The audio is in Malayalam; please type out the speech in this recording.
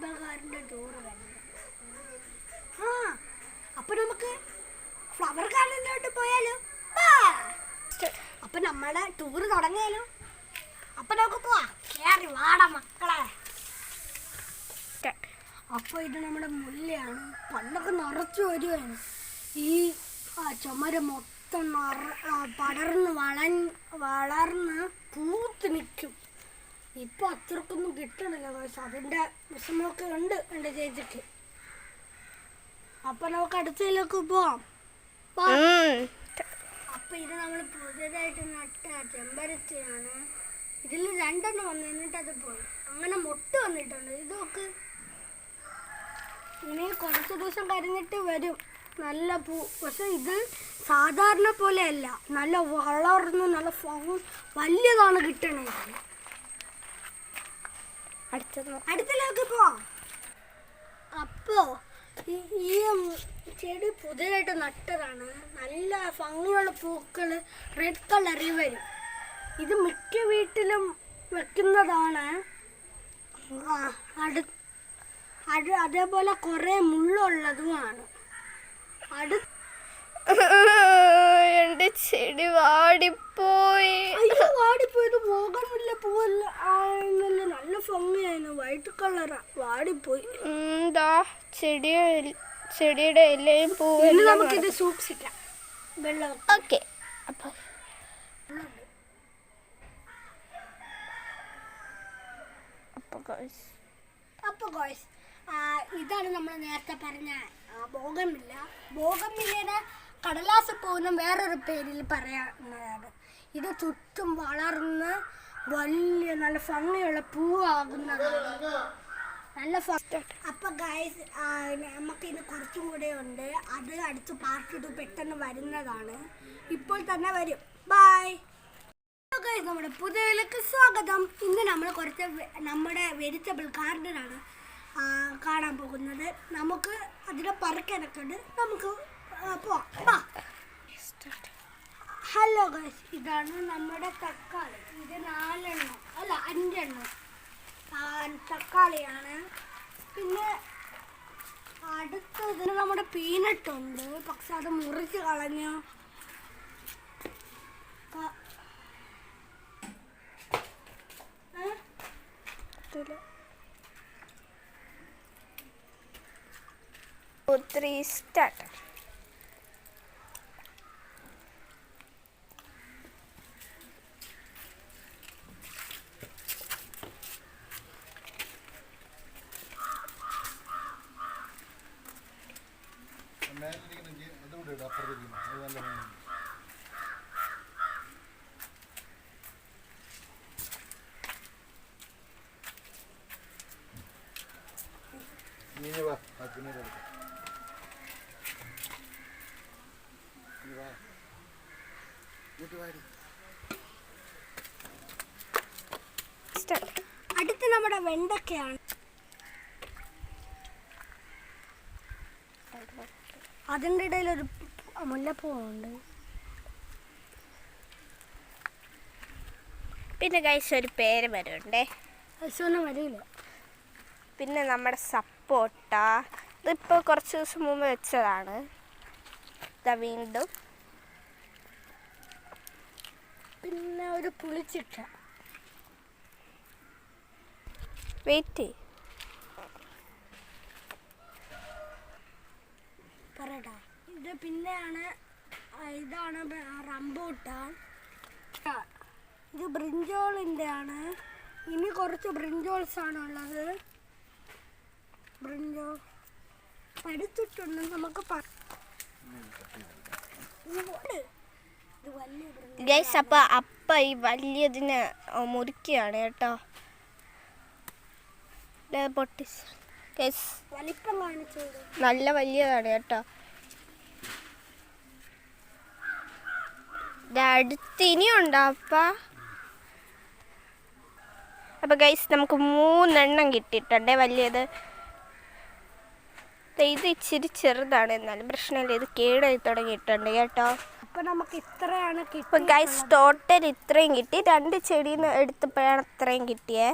ബൽക്കാരൻ്റെ ടൂർ വരുന്നത്. അപ്പൊ നമുക്ക് ഫ്ലവർ ഗാർഡനിലോട്ട് പോയാലോ? അപ്പൊ നമ്മുടെ ടൂർ തുടങ്ങിയാലോ? അപ്പൊ നമുക്ക് പോവാ. കേറി വാടാ മക്കളെ. അപ്പൊ ഇത് നമ്മുടെ മുല്ലയാണ്. പണ്ടൊക്കെ നിറച്ചു വരുവാണ്. ഈ ചുമര് മൊത്തം പടർന്ന് വളർന്ന് പൂത്ത് നിൽക്കും. ഇപ്പൊ അത്രക്കൊന്നും കിട്ടണില്ല. അതിന്റെ വിഷമമൊക്കെ ഉണ്ട് എൻ്റെ ചേച്ചിക്ക്. അപ്പൊ നമുക്ക് അടുത്തതിലേക്ക് പോവാം. അപ്പൊ ഇത് നമ്മൾ പുതിയതായിട്ട് നട്ട ചെമ്പരത്തിയാണ്. ഇതിൽ 2 എണ്ണം വന്നു, എന്നിട്ട് അത് പോയി. അങ്ങനെ മൊട്ട് വന്നിട്ടുണ്ട്. ഇത് നോക്ക്. ഇനി കുറച്ച് ദിവസം കഴിഞ്ഞിട്ട് വരും നല്ല പൂ. പക്ഷെ ഇത് സാധാരണ പോലെയല്ല, നല്ല വളർന്ന് നല്ല വലിയതാണ് കിട്ടണത്. അടുത്തതിലേക്ക് പോവാം. അപ്പോ ഈ ചെടി പുതിയതായിട്ട് നട്ടതാണ്. നല്ല ഭംഗിയുള്ള പൂക്കൾ റെഡ് കളറിൽ വരും. ഇത് മിക്ക വീട്ടിലും വെക്കുന്നതാണ്. അതേപോലെ കുറെ മുള്ളുള്ളതുമാണ്. എന്റെ ചെടി വാടിപ്പോയി. വാടിപ്പോയത് പോകാനില്ല. പൂവല്ല, നല്ല ഭംഗിയായിരുന്നു. വൈറ്റ് കളറാ. വാടിപ്പോയി. ചെടിയുടെ എല്ലാം പൂവ്. നമുക്കിത് സൂക്ഷിക്കാം. വെള്ളം ഓക്കെ. അപ്പൊ ഗോയ്സ്, ഇതാണ് നമ്മൾ നേരത്തെ പറഞ്ഞ ബോഗൻവില്ല. ബോഗൻവില്ലയുടെ കടലാസ് പൂവിനും വേറൊരു പേരിൽ പറയാവുന്നതാണ്. ഇത് ചുറ്റും വളർന്ന് വലിയ നല്ല ഭംഗിയുള്ള പൂവാകുന്നതാണ്. നല്ല അപ്പൊ ഗൈസ്, നമുക്കിത് കുറച്ചും കൂടെ ഉണ്ട്. അത് അടുത്ത് പാർട്ട് 2 പെട്ടെന്ന് വരുന്നതാണ്. ഇപ്പോൾ തന്നെ വരും. ബൈ ഗൈസ്, നമ്മുടെ പുതിയതിലേക്ക് സ്വാഗതം. ഇന്ന് നമ്മൾ കുറച്ച് നമ്മുടെ വെജിറ്റബിൾ ഗാർഡനാണ് കാണാൻ പോകുന്നത്. നമുക്ക് അതിനെ പറിക്കാനൊക്കെ ഉണ്ട്. നമുക്ക് പോവാം. ഹലോ ഗൈസ്, ഇതാണ് നമ്മുടെ തക്കാളി. ഇത് 4 എണ്ണം അല്ല 5 എണ്ണം തക്കാളിയാണ്. പിന്നെ അടുത്തതിന് നമ്മുടെ പീനട്ടുണ്ട്. പക്ഷെ അത് മുറിച്ച് കളഞ്ഞു. സ്റ്റാർട്ട്. അടുത്ത് നമ്മുടെ വെണ്ടക്കയാണ്. അതിൻ്റെ ഇടയിൽ ഒരു മുല്ലപ്പൂവുണ്ട്. പിന്നെ ഗൈസ് ഒരു പേര് വരുന്നുണ്ടേ. വരില്ല. പിന്നെ നമ്മുടെ സപ്പോട്ട. ഇതിപ്പോൾ കുറച്ച് ദിവസം മുമ്പ് വെച്ചതാണ്. ഇതാ വീണ്ടും. പിന്നെ ഒരു പുളിച്ചിട്ട. വെയിറ്റ് പറയട്ടാ. ഇത് പിന്നെയാണ് ഇതാണ് റംബൂട്ടാൻ. ഇത് ബ്രിഞ്ചോളിൻ്റെ ആണ്. ഇനി കുറച്ച് ബ്രിഞ്ചോൾസ് ആണുള്ളത്. ബ്രിഞ്ചോൾ പഠിച്ചിട്ടുണ്ട്. നമുക്ക് ഗൈസ്, അപ്പ ഈ വലിയതിന് മുറിക്കുകയാണ് കേട്ടോ. വലിപ്പം കാണിച്ചത് നല്ല വലിയതാണ് കേട്ടോ. അടുത്ത് ഇനിയുണ്ടോ അപ്പൊ ഗൈസ്, നമുക്ക് 3 എണ്ണം കിട്ടിയിട്ടുണ്ട് വലിയത്. ഇത് ഇച്ചിരി ചെറുതാണ്, എന്നാലും പ്രശ്നമില്ല. ഇത് കേടായി തുടങ്ങിയിട്ടുണ്ട് കേട്ടോ. അപ്പൊ നമുക്ക് ഇത്രയാണ് ഇപ്പൊ ഗൈസ്, ടോട്ടൽ ഇത്രയും കിട്ടി. 2 ചെടിയിൽ നിന്ന് എടുത്തപ്പോഴാണ് ഇത്രയും കിട്ടിയേ.